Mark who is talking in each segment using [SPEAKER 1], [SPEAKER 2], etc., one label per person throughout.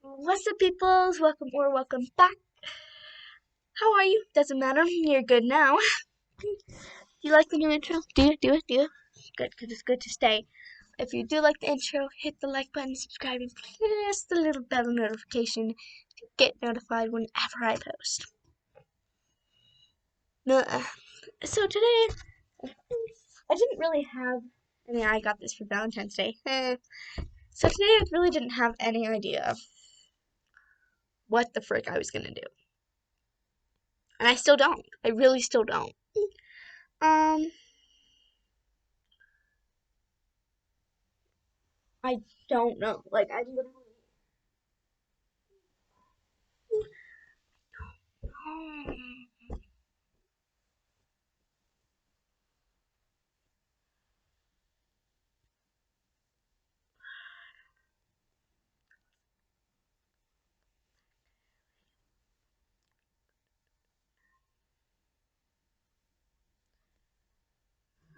[SPEAKER 1] What's up, peoples? Welcome back. How are you? Doesn't matter. You're good now. Do you like the new intro? Do you? Good, because it's good to stay. If you do like the intro, hit the like button, subscribe, and press the little bell notification to get notified whenever I post. Uh, So today, I didn't really have. I got this for Valentine's Day. So today, I really didn't have any idea what the frick I was gonna do, and I still don't. I really still don't. Um, I don't know. Like I literally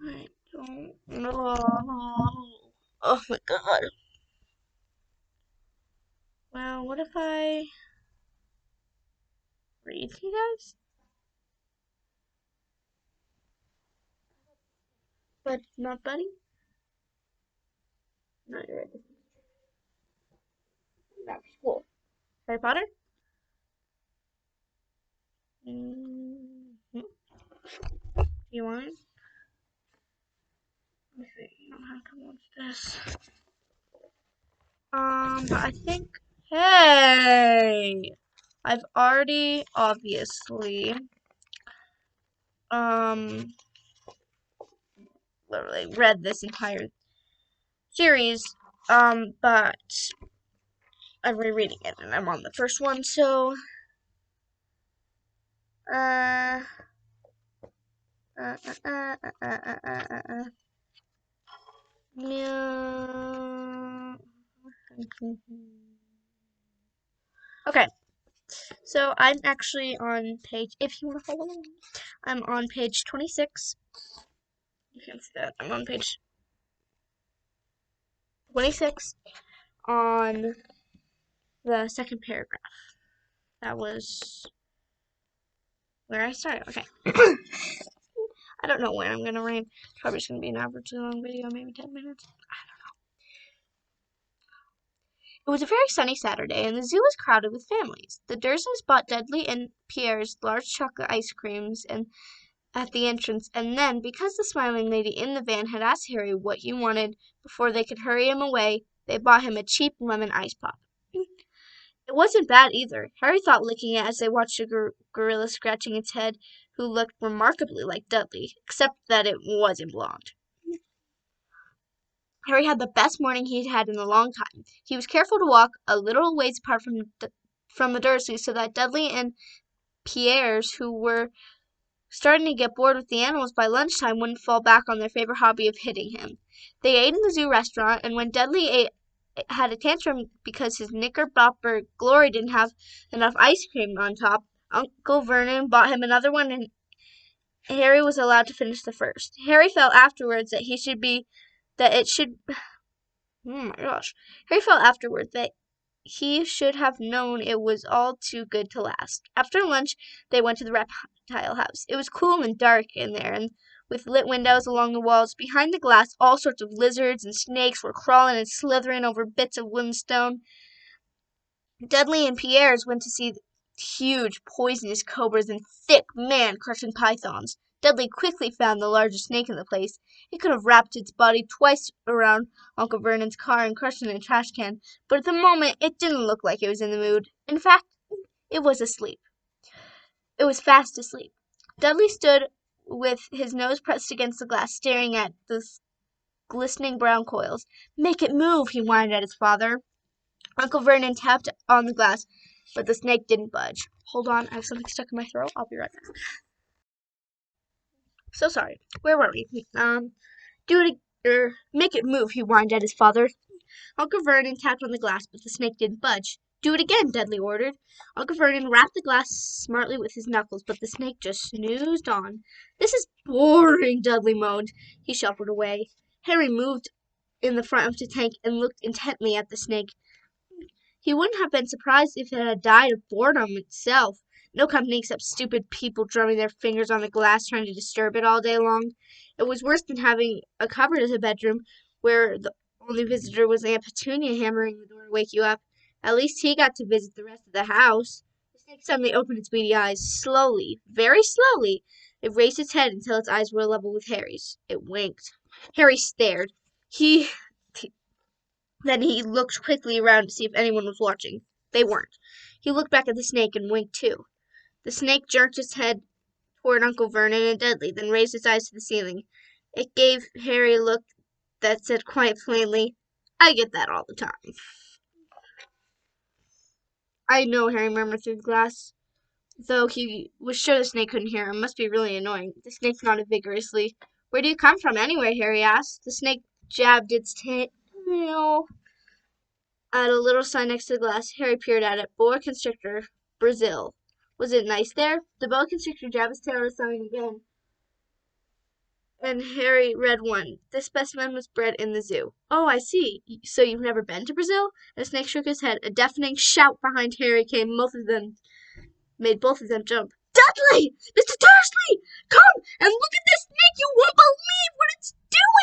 [SPEAKER 1] I don't know. Oh my god. Well, what if I read to you guys? But not Buddy? No, you're right. Not school. Harry Potter? Mm-hmm. Do you want it? Let me see. I don't have to watch this. But I think. Hey! I've already obviously um literally read this entire series, but I'm rereading it and I'm on the first one, so uh uh uh uh uh uh uh uh, uh. Yeah. Okay, so I'm actually on page, if you want to follow along, I'm on page 26. You can see that. I'm on page 26 on the second paragraph. That was where I started. Okay. I don't know when I'm gonna read. It's probably just gonna be an averagely long video, maybe 10 minutes. It was a very sunny Saturday, and the zoo was crowded with families. The Dursleys bought Dudley and Pierre's large chocolate ice creams and at the entrance, and then, because the smiling lady in the van had asked Harry what he wanted before they could hurry him away, they bought him a cheap lemon ice pop. It wasn't bad either, Harry thought, licking it as they watched a gorilla scratching its head, who looked remarkably like Dudley, except that it wasn't blonde. Harry had the best morning he'd had in a long time. He was careful to walk a little ways apart from the Dursleys so that Dudley and Pierre's, who were starting to get bored with the animals by lunchtime, wouldn't fall back on their favorite hobby of hitting him. They ate in the zoo restaurant, and when Dudley had a tantrum because his knickerbocker glory didn't have enough ice cream on top, Uncle Vernon bought him another one, and Harry was allowed to finish the first. Harry felt afterwards that it should. Oh my gosh. Harry felt afterward that he should have known it was all too good to last. After lunch, they went to the reptile house. It was cool and dark in there, and with lit windows along the walls. Behind the glass, all sorts of lizards and snakes were crawling and slithering over bits of wood and stone. Dudley and Pierre's went to see huge, poisonous cobras and thick, man-crushing pythons. Dudley quickly found the largest snake in the place. It could have wrapped its body twice around Uncle Vernon's car and crushed it in a trash can, but at the moment it didn't look like it was in the mood. In fact, it was asleep. It was fast asleep. Dudley stood with his nose pressed against the glass, staring at the glistening brown coils. "Make it move," he whined at his father. Uncle Vernon tapped on the glass, but the snake didn't budge. Hold on, I have something stuck in my throat. I'll be right back. So sorry. Where were we? Do it, make it move, he whined at his father. Uncle Vernon tapped on the glass, but the snake didn't budge. "Do it again," Dudley ordered. Uncle Vernon rapped the glass smartly with his knuckles, but the snake just snoozed on. "This is boring," Dudley moaned. He shuffled away. Harry moved in the front of the tank and looked intently at the snake. He He wouldn't have been surprised if it had died of boredom itself. No company except stupid people drumming their fingers on the glass trying to disturb it all day long. It was worse than having a cupboard as a bedroom where the only visitor was Aunt Petunia hammering the door to wake you up. At least he got to visit the rest of the house. The snake suddenly opened its beady eyes slowly, very slowly. It raised its head until its eyes were level with Harry's. It winked. Harry stared. He Then he looked quickly around to see if anyone was watching. They weren't. He looked back at the snake and winked too. The snake jerked its head toward Uncle Vernon and Dudley, then raised its eyes to the ceiling. It gave Harry a look that said quite plainly, "I get that all the time." "I know," Harry murmured through the glass, though he was sure the snake couldn't hear him. Must be really annoying. The snake nodded vigorously. "Where do you come from, anyway?" Harry asked. The snake jabbed its tail at a little sign next to the glass. Harry peered at it. Boa constrictor, Brazil. Was it nice there? The boa constrictor jabbed its tail at a sign again, and Harry read one. This specimen was bred in the zoo. "Oh, I see. So you've never been to Brazil?" The snake shook his head. A deafening shout behind Harry made both of them jump. "Dudley! Mr. Dursley! Come and look at this snake! You won't believe what it's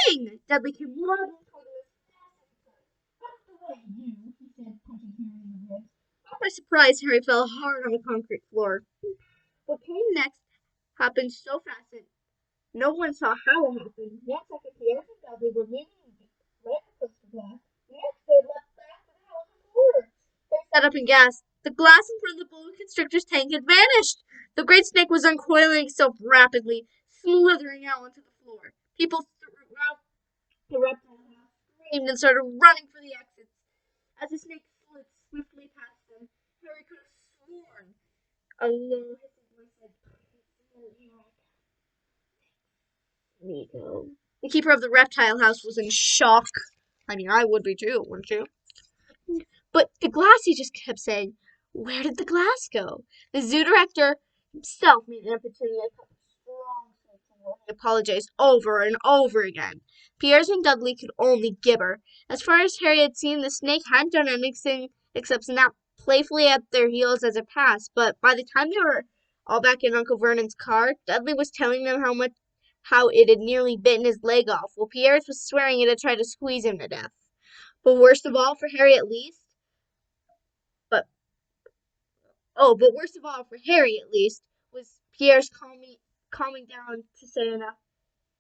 [SPEAKER 1] doing!" Dudley came waddling toward him as fast as he could. "Out of the way, you!" he said, punching Harry in the ribs. Caught by surprise, Harry fell hard on the concrete floor. What came next happened so fast that no one saw how it happened. Next second, Pierre and Dudley were leaning right across the glass. Next, they left back to the house of horror. They sat up and gasped. The glass in front of the boa constrictor's tank had vanished. The great snake was uncoiling itself rapidly, slithering out onto the floor. People throughout the reptile house screamed and started running for the exits. As the snake slid swiftly past them, Harry could have sworn a low hissing voice said, "Nico." The keeper of the reptile house was in shock. I mean, I would be too, wouldn't you? But the glass, he just kept saying, "Where did the glass go?" The zoo director himself made an effort to a strong sense. He apologized over and over again. Piers and Dudley could only gibber. As far as Harry had seen, the snake hadn't done anything except snap playfully at their heels as it passed. But by the time they were all back in Uncle Vernon's car, Dudley was telling them how it had nearly bitten his leg off, while Piers was swearing it had tried to squeeze him to death. But worst of all, for Harry at least, but but worst of all, for Harry at least, was Pierre's calming down to say enough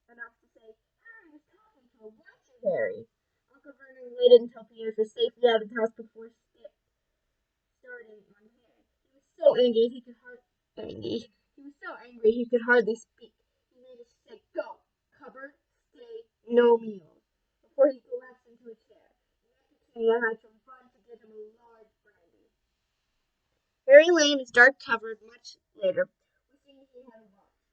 [SPEAKER 1] to say, "Harry was talking to him, weren't you, Harry?" Uncle Vernon waited until Pierre was safely out of the house before starting on Harry. He was so angry he could hardly speak. He made us say, "Go, cupboard, stay, no meals," before he collapsed into a chair. And I had to run to get him a large brandy. Harry lay in his dark cupboard much later, wishing he had walked.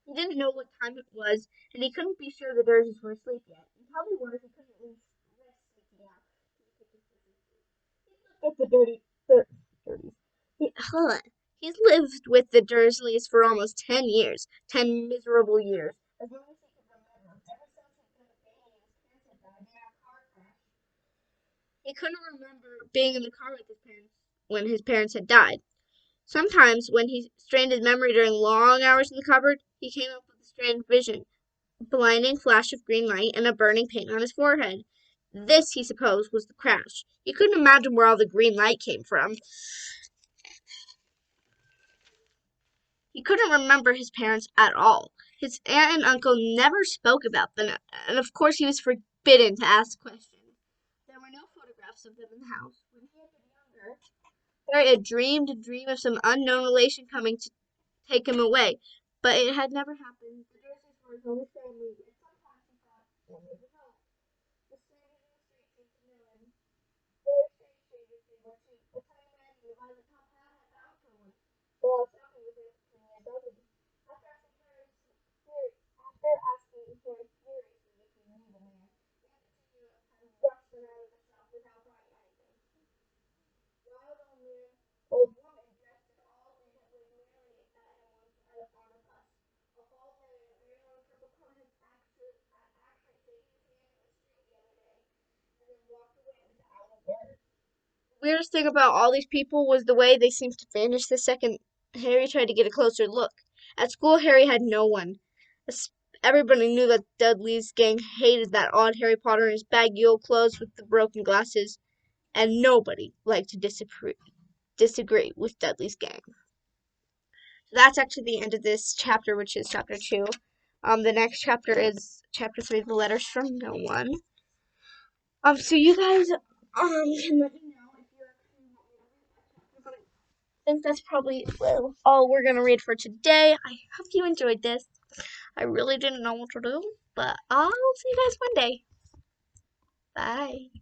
[SPEAKER 1] He didn't know what time it was, and he couldn't be sure the Dursleys were asleep yet. Until they were, he couldn't at least rest sneaking out to the kitchen for some food. He looked at the dirty. He, he's lived with the Dursleys for almost 10 years. 10 miserable years. As long as he could remember. Ever since he could have been his parents had died in a car crash. He couldn't remember being in the car with his parents when his parents had died. Sometimes, when he strained his memory during long hours in the cupboard, he came up with a strange vision, a blinding flash of green light and a burning pain on his forehead. This, he supposed, was the crash. He couldn't imagine where all the green light came from. He couldn't remember his parents at all. His aunt and uncle never spoke about them, and of course he was forbidden to ask questions. There were no photographs of them in the house. When he had been younger, Harry had dreamed a dream of some unknown relation coming to take him away, but it had never happened. The Dursleys were his only family, and sometimes he thought, well, maybe not. The strangers in the street seemed to know him. Very strange strangers they were, too. A tiny man in a violet top hat had bowed to him while talking with his Dudley. After asking Harry furiously if he knew the man, Aunt Petunia had rushed them out of the shop without buying anything. Wild old woman dressed in all green was merely at him on a bus. A bald man in a very long purple coat had actually shaken his hand in the street the other day, and then walked away without a word. weirdest thing about all these people was the way they seemed to vanish the second Harry tried to get a closer look. At school, Harry had no one. Everybody knew that Dudley's gang hated that odd Harry Potter in his baggy old clothes with the broken glasses, and nobody liked to disagree with Dudley's gang. So that's actually the end of this chapter, which is chapter 2. The next chapter is chapter 3, The Letters from No One. So you guys, can let me know if you actually want me to read. I think that's probably all we're gonna read for today. I hope you enjoyed this. I really didn't know what to do, but I'll see you guys one day. Bye.